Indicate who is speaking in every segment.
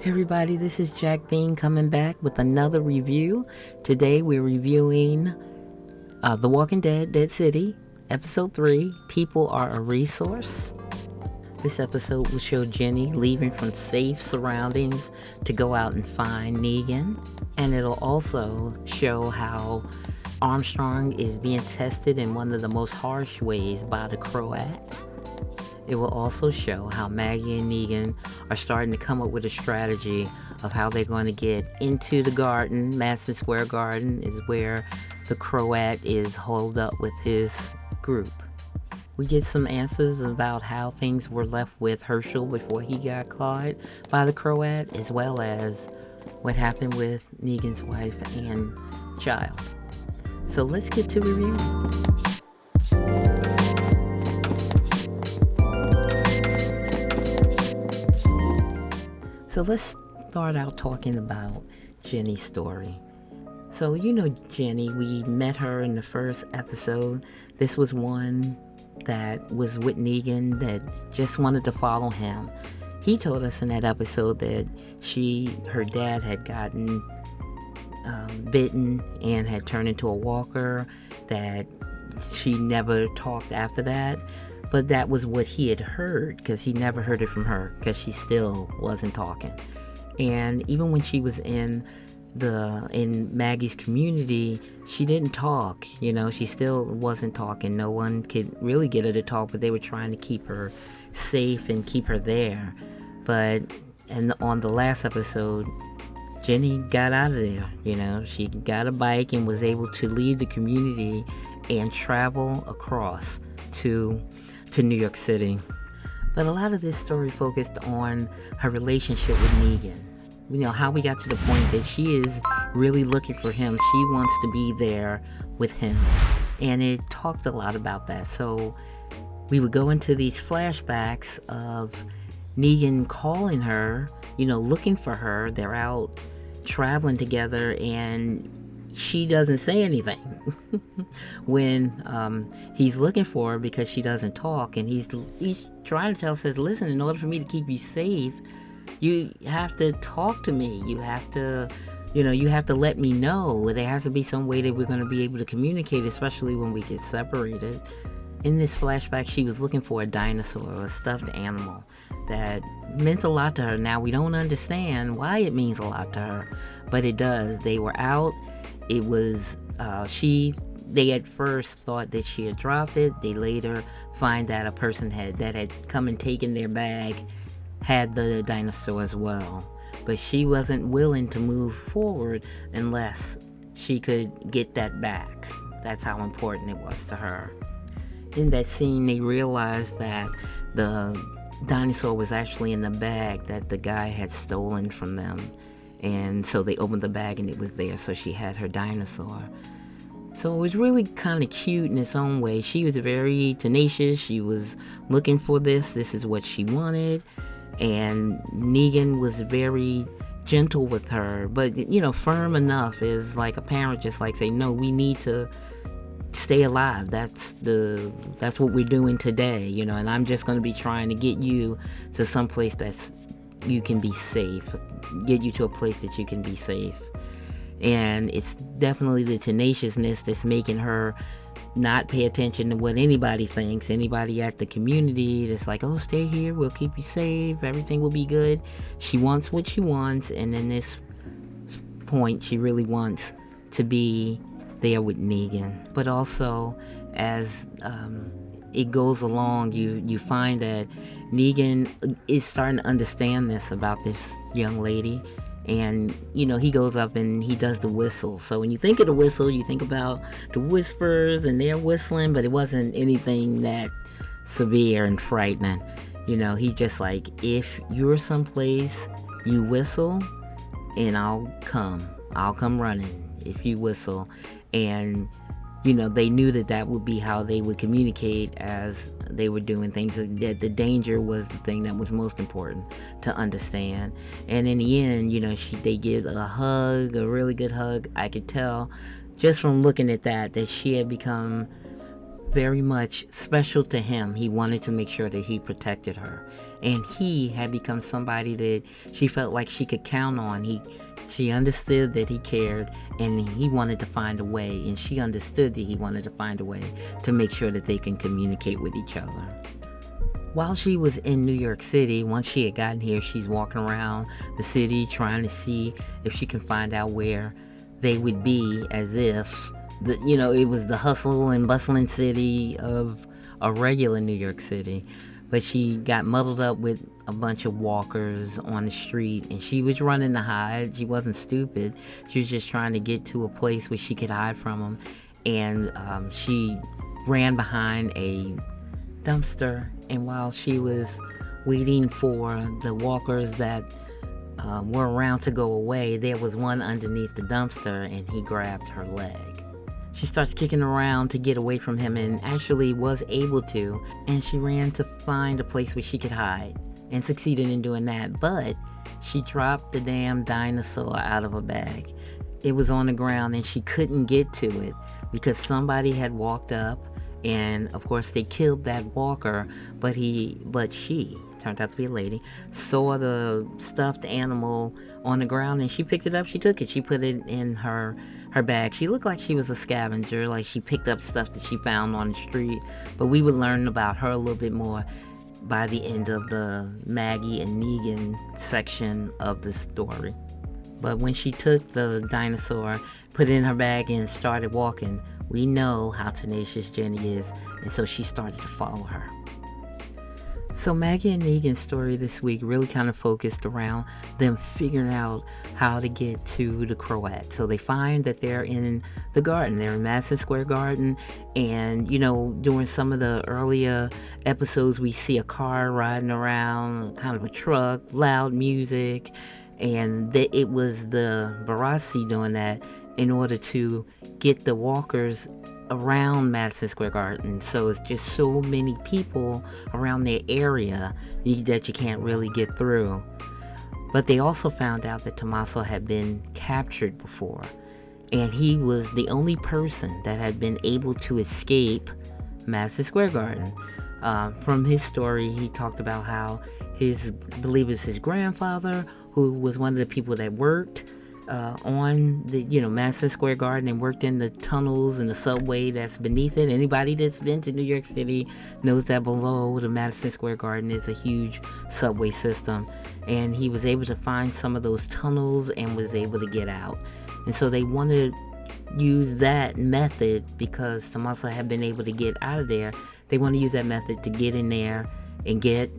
Speaker 1: Everybody, this is JacqBean coming back with another review. Today we're reviewing The Walking Dead, Dead City, Episode 3, People Are a Resource. This episode will show Ginny leaving from safe surroundings to go out and find Negan. And it'll also show how Armstrong is being tested in one of the most harsh ways by the Croat. It will also show how Maggie and Negan are starting to come up with a strategy of how they're going to get into the garden. Madison Square Garden is where the Croat is holed up with his group. We get some answers about how things were left with Herschel before he got caught by the Croat, as well as what happened with Negan's wife and child. So let's get to reviewing. So let's start out talking about Ginny's story. So you know Ginny, we met her in the first episode. This was one that was with Negan that just wanted to follow him. He told us in that episode that her dad had gotten bitten and had turned into a walker, that she never talked after that. But that was what he had heard, because he never heard it from her, because she still wasn't talking. And even when she was in Maggie's community, she didn't talk. You know, she still wasn't talking. No one could really get her to talk, but they were trying to keep her safe and keep her there. And on the last episode, Ginny got out of there. You know, she got a bike and was able to leave the community and travel across to New York City. But a lot of this story focused on her relationship with Negan. You know, how we got to the point that she is really looking for him. She wants to be there with him. And it talked a lot about that. So we would go into these flashbacks of Negan calling her, you know, looking for her. They're out traveling together and she doesn't say anything when he's looking for her, because she doesn't talk, and he's trying to tell her, says, listen, in order for me to keep you safe, you have to talk to me. You have to let me know. There has to be some way that we're going to be able to communicate, especially when we get separated. In this flashback, she was looking for a dinosaur or a stuffed animal that meant a lot to her. Now, we don't understand why it means a lot to her, but it does. They were out. It was, they at first thought that she had dropped it. They later find that a person that had come and taken their bag had the dinosaur as well. But she wasn't willing to move forward unless she could get that back. That's how important it was to her. In that scene, they realized that the dinosaur was actually in the bag that the guy had stolen from them. And so they opened the bag and it was there, so she had her dinosaur. So it was really kind of cute in its own way. She was very tenacious. She was looking for this. This is what she wanted. And Negan was very gentle with her, but, you know, firm enough, is like a parent just like say, no, we need to stay alive. That's what we're doing today, you know, and I'm just going to be trying to get you to some place that's you can be safe, get you to a place that you can be safe. And it's definitely the tenaciousness that's making her not pay attention to what anybody thinks. Anybody at the community that's like, oh, stay here, we'll keep you safe, everything will be good. She wants what she wants, and in this point she really wants to be there with Negan. But also, as it goes along, you find that Negan is starting to understand this about this young lady. And, you know, he goes up and he does the whistle. So when you think of the whistle, you think about the whispers and they're whistling, but it wasn't anything that severe and frightening. You know, he just like, if you're someplace, you whistle and I'll come running if you whistle. And, you know, they knew that would be how they would communicate as they were doing things. That the danger was the thing that was most important to understand. And in the end, you know, they give a hug, a really good hug. I could tell just from looking at that she had become very much special to him. He wanted to make sure that he protected her. And he had become somebody that she felt like she could count on. She understood that he cared, and he wanted to find a way, and she understood that he wanted to find a way to make sure that they can communicate with each other. While she was in New York City, once she had gotten here, she's walking around the city trying to see if she can find out where they would be, as if it was the hustle and bustling city of a regular New York City. But she got muddled up with a bunch of walkers on the street, and she was running to hide. She wasn't stupid. She was just trying to get to a place where she could hide from them. And she ran behind a dumpster, and while she was waiting for the walkers that were around to go away, there was one underneath the dumpster, and he grabbed her leg. She starts kicking around to get away from him, and actually was able to, and she ran to find a place where she could hide and succeeded in doing that. But she dropped the damn dinosaur out of a bag. It was on the ground, and she couldn't get to it because somebody had walked up, and of course they killed that walker, but she turned out to be a lady, saw the stuffed animal on the ground, and she picked it up. She took it, she put it in her bag. She looked like she was a scavenger, like she picked up stuff that she found on the street. But we would learn about her a little bit more by the end of the Maggie and Negan section of the story. But when she took the dinosaur, put it in her bag, and started walking, we know how tenacious Ginny is, and so she started to follow her. So Maggie and Negan's story this week really kind of focused around them figuring out how to get to the Croat. So they find that they're in the garden. They're in Madison Square Garden. And, during some of the earlier episodes, we see a car riding around, kind of a truck, loud music. And it was the Barassi doing that in order to get the walkers around Madison Square Garden. So it's just so many people around their area that you can't really get through. But they also found out that Tommaso had been captured before, and he was the only person that had been able to escape Madison Square Garden. From his story, he talked about how I believe it was his grandfather, who was one of the people that worked on the Madison Square Garden and worked in the tunnels and the subway that's beneath it. Anybody that's been to New York City knows that below the Madison Square Garden is a huge subway system, and he was able to find some of those tunnels and was able to get out. And so they wanted to use that method because Tommaso had been able to get out of there. They want to use that method to get in there and get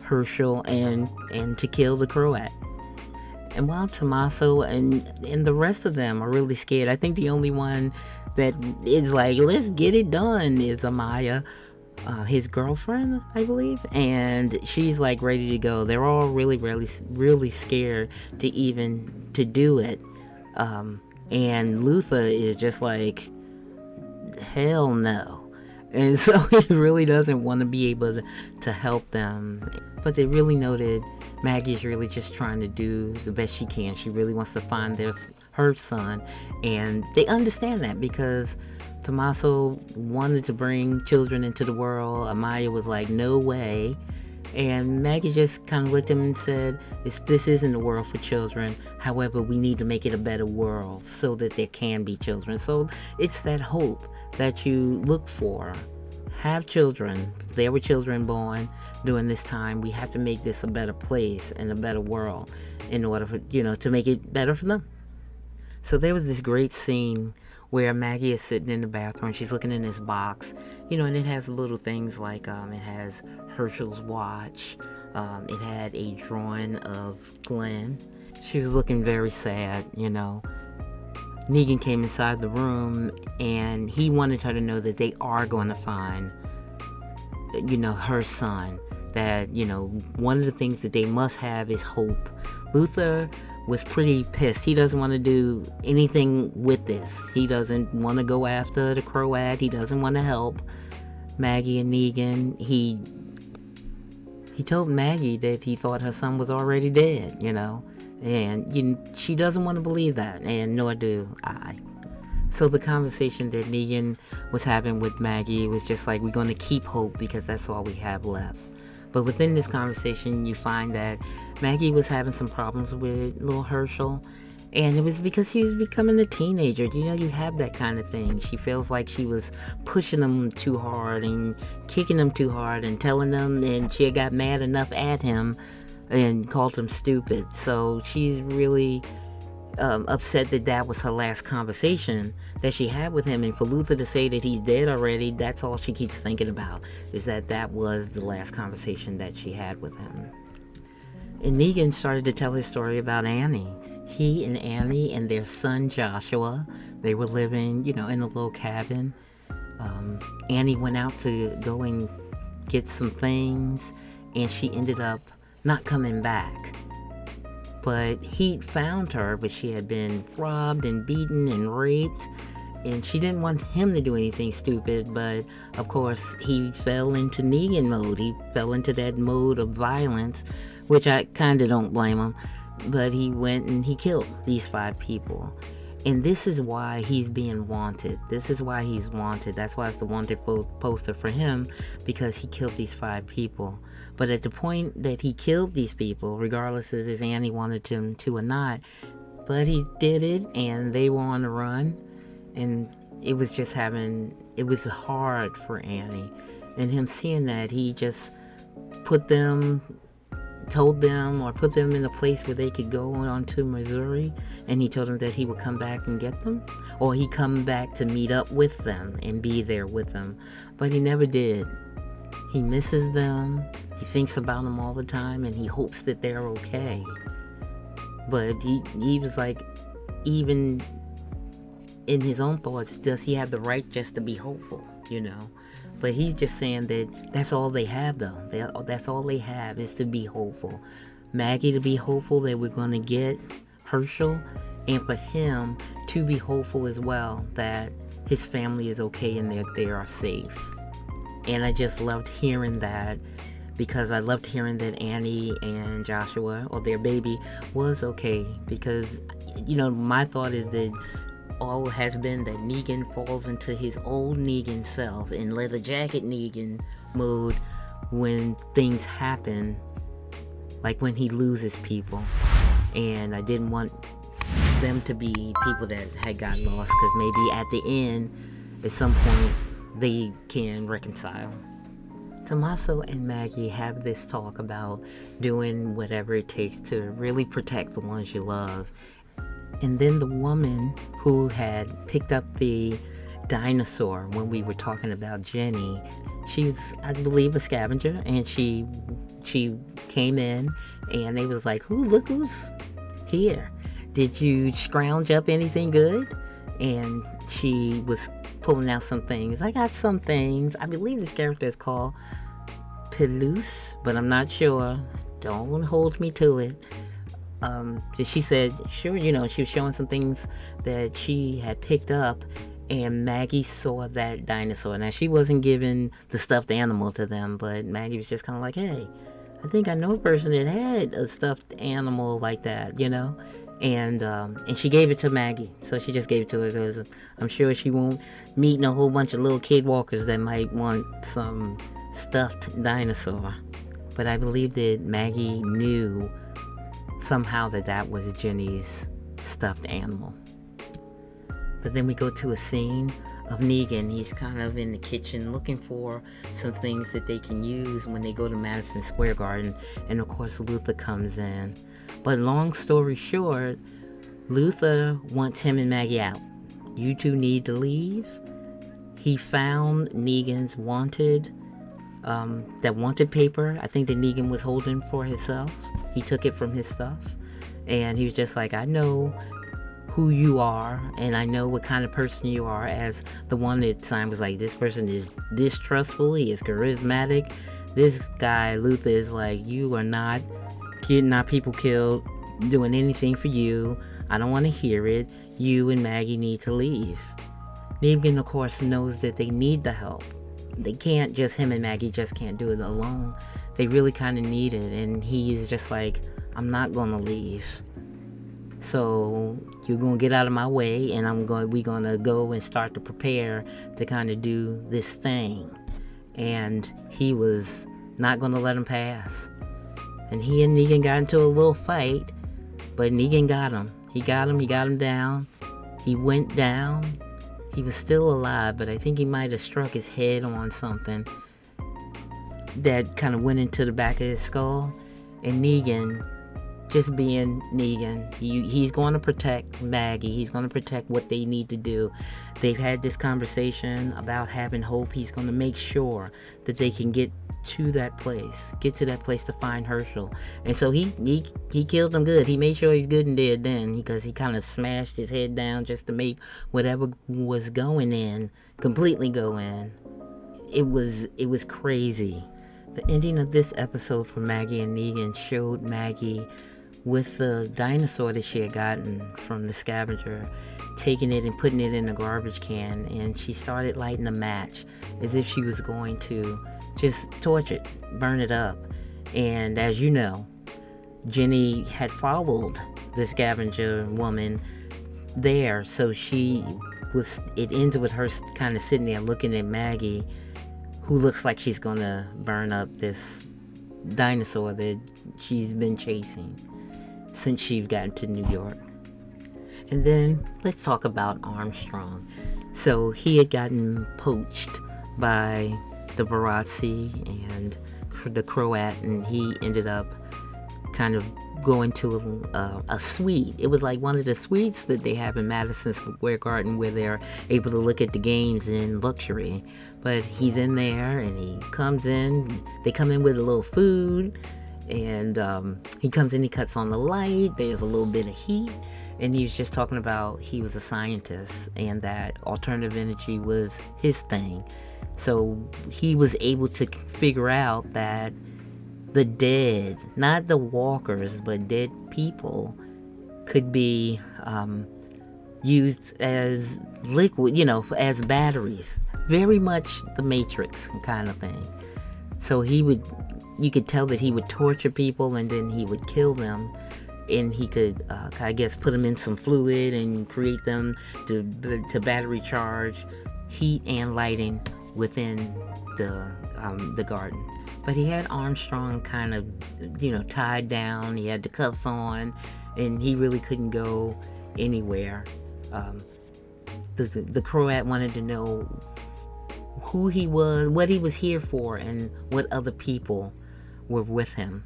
Speaker 1: Herschel and to kill the Croat. And while Tommaso and the rest of them are really scared, I think the only one that is like, let's get it done, is Amaya, his girlfriend, I believe. And she's like ready to go. They're all really, really, really scared to do it. And Luther is just like, hell no. And so he really doesn't want to be able to help them. But they really know that Maggie's really just trying to do the best she can. She really wants to find her son. And they understand that because Tommaso wanted to bring children into the world. Amaya was like, no way. And Maggie just kind of looked at him and said, this isn't a world for children. However, we need to make it a better world so that there can be children. So it's that hope that you look for. Have children. There were children born during this time. We have to make this a better place and a better world in order for, to make it better for them. So there was this great scene where Maggie is sitting in the bathroom. She's looking in this box, and it has little things like it has Herschel's watch. It had a drawing of Glenn. She was looking very sad, Negan came inside the room, and he wanted her to know that they are going to find, her son. That, one of the things that they must have is hope. Luther was pretty pissed. He doesn't want to do anything with this. He doesn't want to go after the Croat. He doesn't want to help Maggie and Negan. He told Maggie that he thought her son was already dead, and she doesn't want to believe that, and nor do I. So the conversation that Negan was having with Maggie was just like, we're going to keep hope because that's all we have left. But within this conversation, you find that Maggie was having some problems with little Herschel. And it was because he was becoming a teenager. You know, you have that kind of thing. She feels like she was pushing him too hard and kicking him too hard and telling him, and she got mad enough at him and called him stupid. So she's really upset that that was her last conversation that she had with him. And for Luther to say that he's dead already, that's all she keeps thinking about, is that that was the last conversation that she had with him. And Negan started to tell his story about Annie. He and Annie and their son Joshua, they were living, in a little cabin. Annie went out to go and get some things, and she ended up not coming back. But he found her, but she had been robbed and beaten and raped, and she didn't want him to do anything stupid, but of course he fell into Negan mode. He fell into that mode of violence, which I kind of don't blame him, but he went and he killed these 5 people. And this is why he's being wanted. This is why he's wanted. That's why it's the wanted poster for him, because he killed these 5 people. But at the point that he killed these people, regardless of if Annie wanted him to or not, but he did it, and they were on the run, and it was hard for Annie. And him seeing that, he just told them or put them in a place where they could go on to Missouri, and he told them that he would come back and get them, or he'd come back to meet up with them and be there with them. But he never did. He misses them, he thinks about them all the time, and he hopes that they're okay. But he was like, even in his own thoughts, does he have the right just to be hopeful, But he's just saying that that's all they have, though. That's all they have, is to be hopeful. Maggie to be hopeful that we're going to get Herschel, and for him to be hopeful as well that his family is okay and they are safe. And I just loved hearing that, because I loved hearing that Annie and Joshua, or their baby, was okay. Because, my thought is that all has been that Negan falls into his old Negan self in leather jacket Negan mode when things happen, like when he loses people. And I didn't want them to be people that had got lost, because maybe at the end, at some point, they can reconcile. Tommaso and Maggie have this talk about doing whatever it takes to really protect the ones you love. And then the woman who had picked up the dinosaur when we were talking about Ginny, she's, I believe, a scavenger, and she came in, and they was like, look who's here. Did you scrounge up anything good? And she was pulling out some things. I got some things. I believe this character is called Pelouse, but I'm not sure. Don't hold me to it. She said, sure, she was showing some things that she had picked up, and Maggie saw that dinosaur. Now, she wasn't giving the stuffed animal to them, but Maggie was just kind of like, hey, I think I know a person that had a stuffed animal like that, And she gave it to Maggie. So she just gave it to her because I'm sure she won't meet a whole bunch of little kid walkers that might want some stuffed dinosaur. But I believe that Maggie knew somehow that was Ginny's stuffed animal. But then we go to a scene of Negan. He's kind of in the kitchen looking for some things that they can use when they go to Madison Square Garden. And of course, Luther comes in. But long story short, Luther wants him and Maggie out. You two need to leave. He found Negan's wanted paper, I think that Negan was holding for himself. He took it from his stuff, and he was just like, I know who you are, and I know what kind of person you are, as the one that time was like, this person is distrustful, he is charismatic. This guy, Luther, is like, you are not getting our people killed, doing anything for you. I don't want to hear it. You and Maggie need to leave. Negan, of course, knows that they need the help. They can't just, him and Maggie just can't do it alone. They really kind of need it, and he is just like, I'm not going to leave. So you're gonna get out of my way, and we're gonna go and start to prepare to kind of do this thing. And he was not gonna let him pass. And he and Negan got into a little fight, but Negan got him. He got him down. He went down. He was still alive, but I think he might have struck his head on something that kind of went into the back of his skull. And Negan, just being Negan, he's going to protect Maggie. He's going to protect what they need to do. They've had this conversation about having hope. He's going to make sure that they can get to that place to find Herschel. And so he killed him good. He made sure he's good and dead then, because he kind of smashed his head down just to make whatever was going in completely go in. It was crazy. The ending of this episode for Maggie and Negan showed Maggie with the dinosaur that she had gotten from the scavenger, taking it and putting it in a garbage can, and she started lighting a match as if she was going to just torch it, burn it up. And as you know, Ginny had followed the scavenger woman there, so it ends with her kind of sitting there looking at Maggie, who looks like she's gonna burn up this dinosaur that she's been chasing since she's gotten to New York. And then let's talk about Armstrong. So he had gotten poached by the Barazzi and the Croat, and he ended up kind of going to a suite. It was like one of the suites that they have in Madison Square Garden, where they're able to look at the games in luxury. But he's in there, and he comes in. They come in with a little food, and he comes in, he cuts on the light. There's a little bit of heat, and he was just talking about he was a scientist and that alternative energy was his thing. So he was able to figure out that the dead, not the walkers, but dead people, could be used as liquid, as batteries. Very much the Matrix kind of thing. So you could tell that he would torture people and then he would kill them. And he could, I guess, put them in some fluid and create them to battery charge heat and lighting within the garden. But he had Armstrong kind of, tied down. He had the cuffs on, and he really couldn't go anywhere. The Croat wanted to know who he was, what he was here for, and what other people were with him.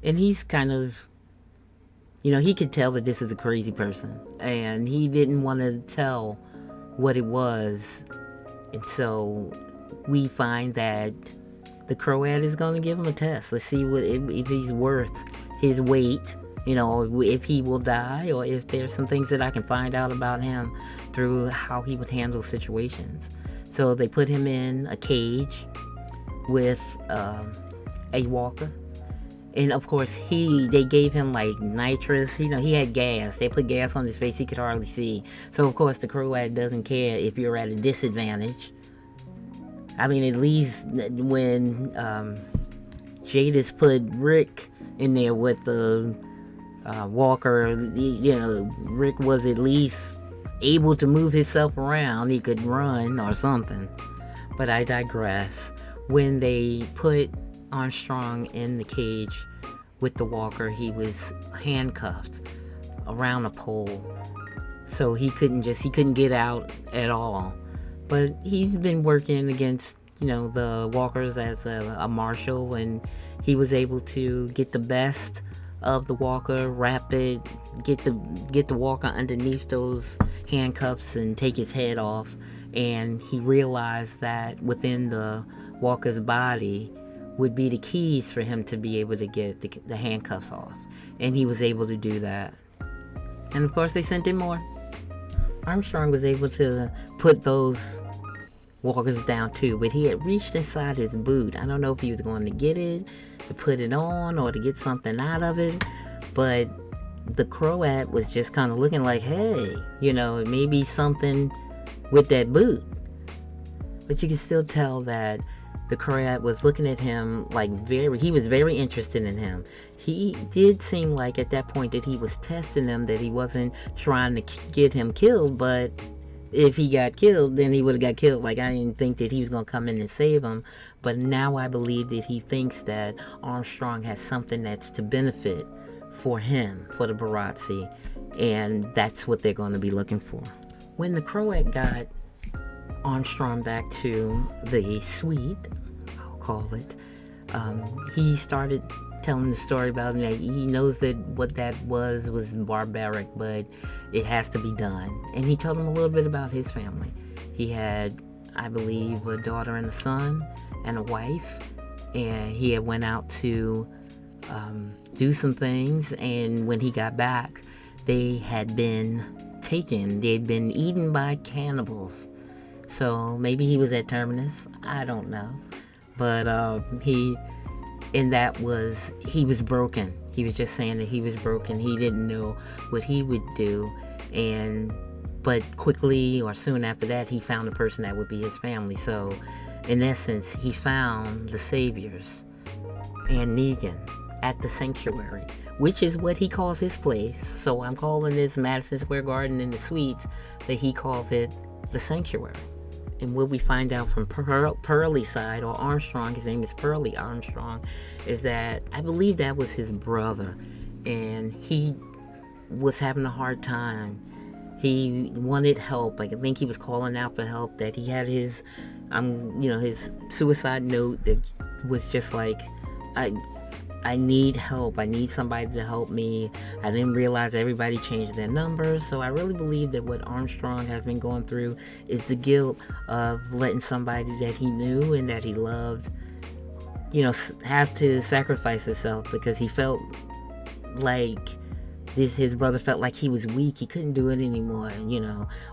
Speaker 1: And he's kind of, he could tell that this is a crazy person, and he didn't want to tell what it was. And so we find that the Croat is going to give him a test. Let's see if he's worth his weight, if he will die, or if there's some things that I can find out about him through how he would handle situations. So they put him in a cage with a walker. And of course, they gave him like nitrous, he had gas. They put gas on his face, he could hardly see. So of course, the Croat doesn't care if you're at a disadvantage. I mean, at least when Jadis put Rick in there with the walker, Rick was at least able to move himself around. He could run or something. But I digress. When they put Armstrong in the cage with the walker, he was handcuffed around a pole, so he couldn't get out at all. But he's been working against the walkers as a marshal, and he was able to get the best of the walker, wrap it, get the walker underneath those handcuffs and take his head off. And he realized that within the walker's body would be the keys for him to be able to get the handcuffs off. And he was able to do that. And of course they sent in more. Armstrong was able to put those walkers down too, but he had reached inside his boot. I don't know if he was going to get it, to put it on, or to get something out of it, but the Croat was just kind of looking like, hey, maybe something with that boot. But you can still tell that the Croat was looking at him like he was very interested in him. He did seem like at that point that he was testing him, that he wasn't trying to get him killed, but if he got killed, then he would have got killed. Like, I didn't think that he was going to come in and save him, but now I believe that he thinks that Armstrong has something that's to benefit for him, for the Barazzi, and that's what they're going to be looking for. When the Croat got Armstrong back to the suite, I'll call it, he started telling the story about it. He knows that what that was barbaric, but it has to be done. And he told him a little bit about his family. He had, I believe, a daughter and a son and a wife, and he had went out to do some things, and when he got back, they had been taken. They'd been eaten by cannibals. So maybe he was at Terminus, I don't know, but he was broken. He was just saying that he was broken. He didn't know what he would do, but quickly or soon after that, he found a person that would be his family. So in essence, he found the saviors and Negan at the sanctuary, which is what he calls his place. So I'm calling this Madison Square Garden in the Suites, but he calls it the sanctuary. And what we find out from Pearlie's side, or Armstrong, his name is Pearlie Armstrong, is that I believe that was his brother, and he was having a hard time. He wanted help. I think he was calling out for help, that he had his suicide note that was just like, I need help. I need somebody to help me. I didn't realize everybody changed their numbers. So I really believe that what Armstrong has been going through is the guilt of letting somebody that he knew and that he loved, have to sacrifice himself, because he felt like his brother felt like he was weak. He couldn't do it anymore.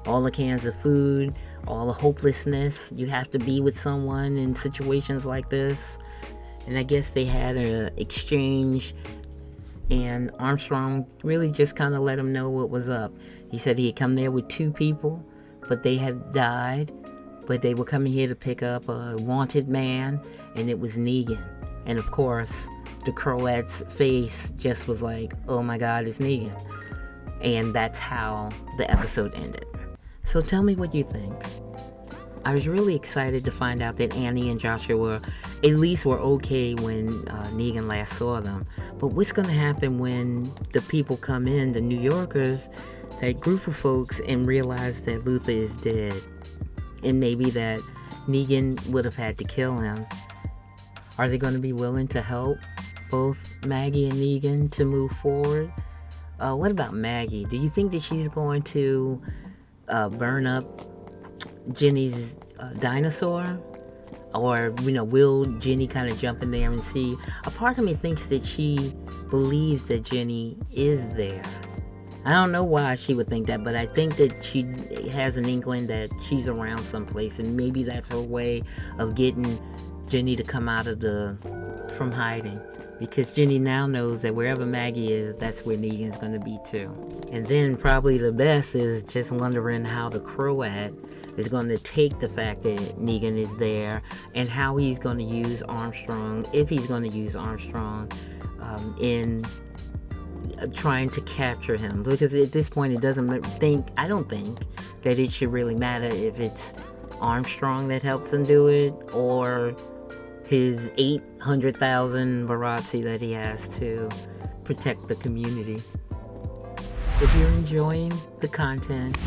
Speaker 1: All the cans of food, all the hopelessness. You have to be with someone in situations like this. And I guess they had an exchange, and Armstrong really just kind of let him know what was up. He said he had come there with 2 people, but they had died, but they were coming here to pick up a wanted man, and it was Negan. And of course, the Croat's face just was like, oh my God, it's Negan. And that's how the episode ended. So tell me what you think. I was really excited to find out that Annie and Joshua at least were okay when Negan last saw them. But what's going to happen when the people come in, the New Yorkers, that group of folks, and realize that Luther is dead? And maybe that Negan would have had to kill him. Are they going to be willing to help both Maggie and Negan to move forward? What about Maggie? Do you think that she's going to burn up Ginny's dinosaur? Or, will Ginny kind of jump in there and see? A part of me thinks that she believes that Ginny is there. I don't know why she would think that, but I think that she has an inkling that she's around someplace, and maybe that's her way of getting Ginny to come out from hiding. Because Ginny now knows that wherever Maggie is, that's where Negan's going to be too. And then probably the best is just wondering how the Croat is going to take the fact that Negan is there, and how he's going to use Armstrong, if he's going to use Armstrong, in trying to capture him. Because at this point, I don't think that it should really matter if it's Armstrong that helps him do it, or his 800,000 Barazzi that he has to protect the community. If you're enjoying the content,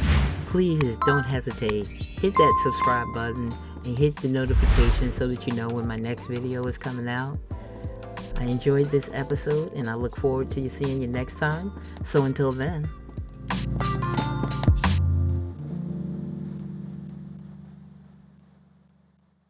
Speaker 1: please don't hesitate. Hit that subscribe button and hit the notification so that you know when my next video is coming out. I enjoyed this episode, and I look forward to seeing you next time. So until then,